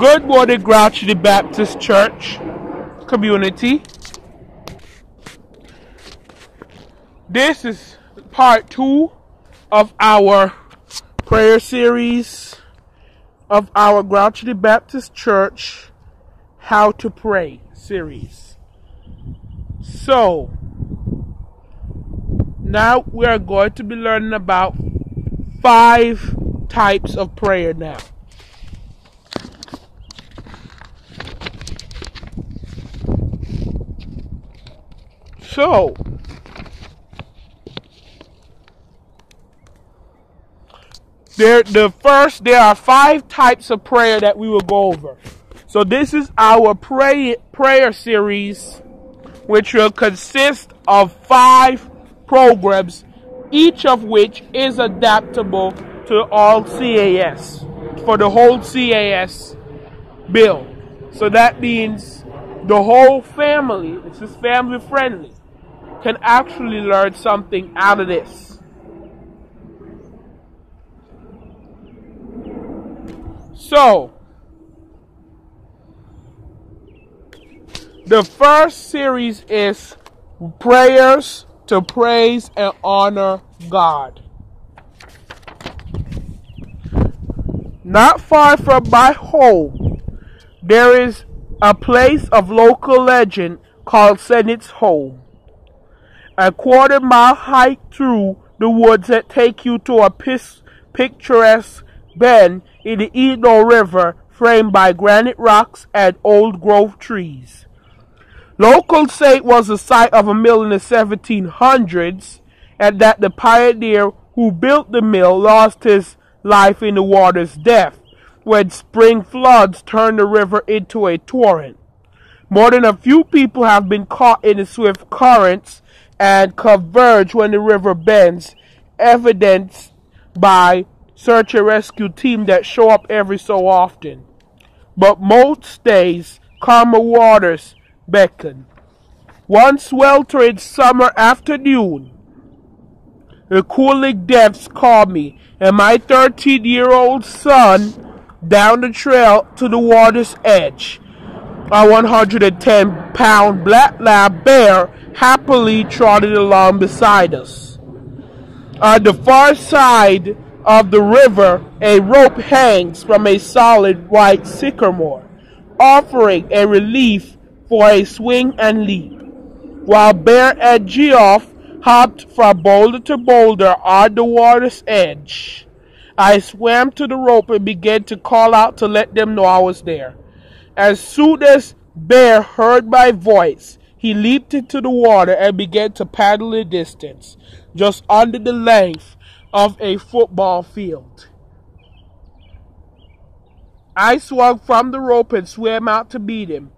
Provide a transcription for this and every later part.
Good morning, Grouchy the Baptist Church community. This is part 2 of our prayer series of our Grouchy the Baptist Church How to Pray series. So, now we are going to be learning about 5 types of prayer now. So, there are 5 types of prayer that we will go over. So this is our prayer series, which will consist of 5 programs, each of which is adaptable to all CAS, for the whole CAS bill. So that means the whole family, this is family friendly, can actually learn something out of this. So, the first series is prayers to praise and honor God. Not far from my home, there is a place of local legend called Senate's Home. A quarter-mile hike through the woods that take you to a picturesque bend in the Eno River framed by granite rocks and old growth trees. Locals say it was the site of a mill in the 1700s, and that the pioneer who built the mill lost his life in the water's depth when spring floods turned the river into a torrent. More than a few people have been caught in the swift currents and converge when the river bends, evidenced by search and rescue team that show up every so often. But most days, calmer waters beckon. One sweltering summer afternoon, the cooling depths called me and my 13-year-old son down the trail to the water's edge. A 110-pound black lab bear happily trotted along beside us. On the far side of the river, a rope hangs from a solid white sycamore, offering a relief for a swing and leap. While Bear and Geoff hopped from boulder to boulder on the water's edge, I swam to the rope and began to call out to let them know I was there. As soon as Bear heard my voice, he leaped into the water and began to paddle the distance, just under the length of a football field. I swung from the rope and swam out to meet him.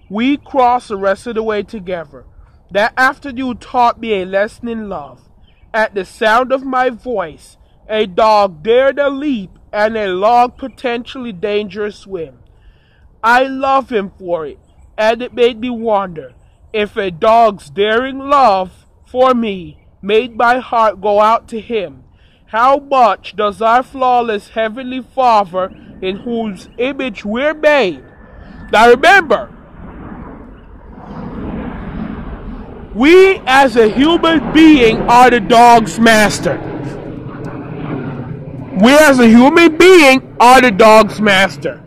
We crossed the rest of the way together. That afternoon taught me a lesson in love. At the sound of my voice, a dog dared a leap and a long, potentially dangerous swim. I love him for it, and it made me wonder if a dog's daring love for me made my heart go out to him. How much does our flawless Heavenly Father, in whose image we're made? Now remember, we as a human being are the dog's master. We as a human being are the dog's master.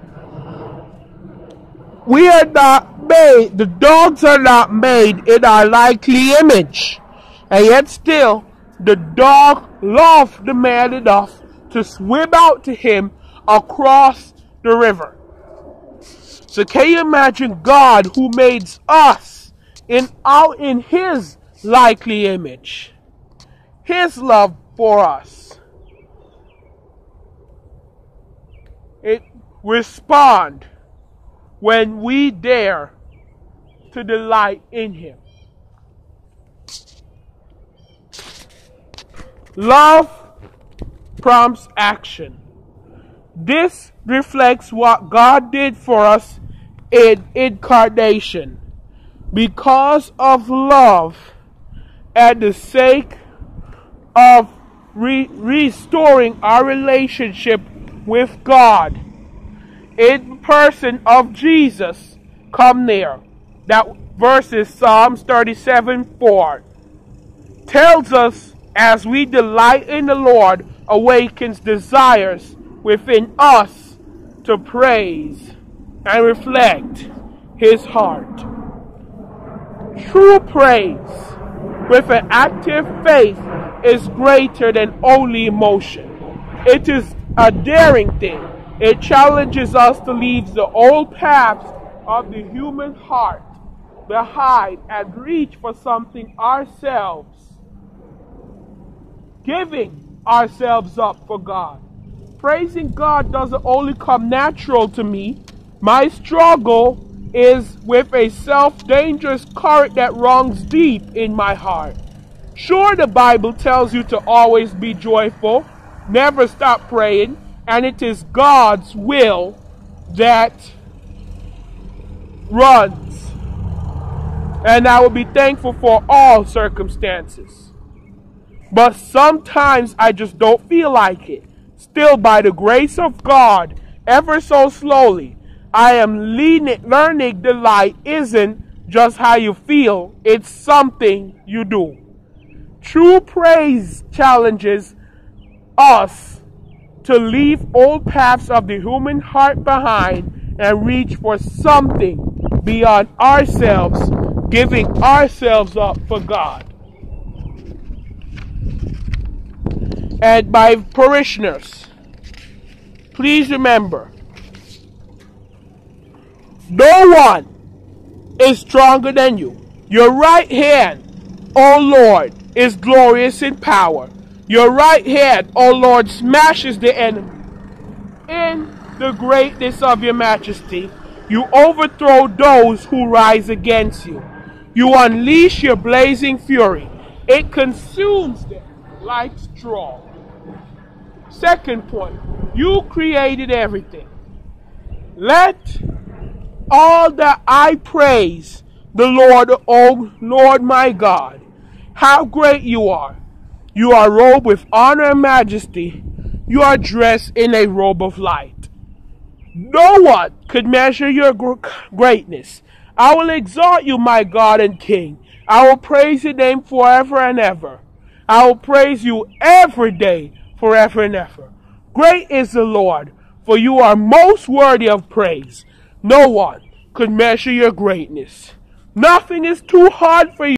We are not made, the dogs are not made in our likely image. And yet still, the dog loved the man enough to swim out to him across the river. So can you imagine God, who made us in his likely image, his love for us? It respond when we dare to delight in him. Love prompts action. This reflects what God did for us in incarnation. Because of love and the sake of restoring our relationship with God, in person of Jesus come near. That verse is Psalms 37:4. Tells us, as we delight in the Lord, awakens desires within us to praise and reflect His heart. True praise with an active faith is greater than only emotion. It is a daring thing. It challenges us to leave the old paths of the human heart behind and reach for something ourselves, giving ourselves up for God. Praising God doesn't only come natural to me. My struggle is with a self-dangerous current that runs deep in my heart. Sure, the Bible tells you to always be joyful, never stop praying, and it is God's will that runs. And I will be thankful for all circumstances. But sometimes I just don't feel like it. Still, by the grace of God, ever so slowly, I am learning delight isn't just how you feel, it's something you do. True praise challenges us to leave old paths of the human heart behind and reach for something beyond ourselves, giving ourselves up for God. And my parishioners, please remember, no one is stronger than you. Your right hand, O Lord, is glorious in power. Your right hand, O Lord, smashes the enemy. In the greatness of your majesty, you overthrow those who rise against you. You unleash your blazing fury. It consumes them like straw. Second point, you created everything. Let all that I praise the Lord, O Lord my God. How great you are. You are robed with honor and majesty. You are dressed in a robe of light. No one could measure your greatness. I will exalt you, my God and King. I will praise your name forever and ever. I will praise you every day, forever and ever. Great is the Lord, for you are most worthy of praise. No one could measure your greatness. Nothing is too hard for you.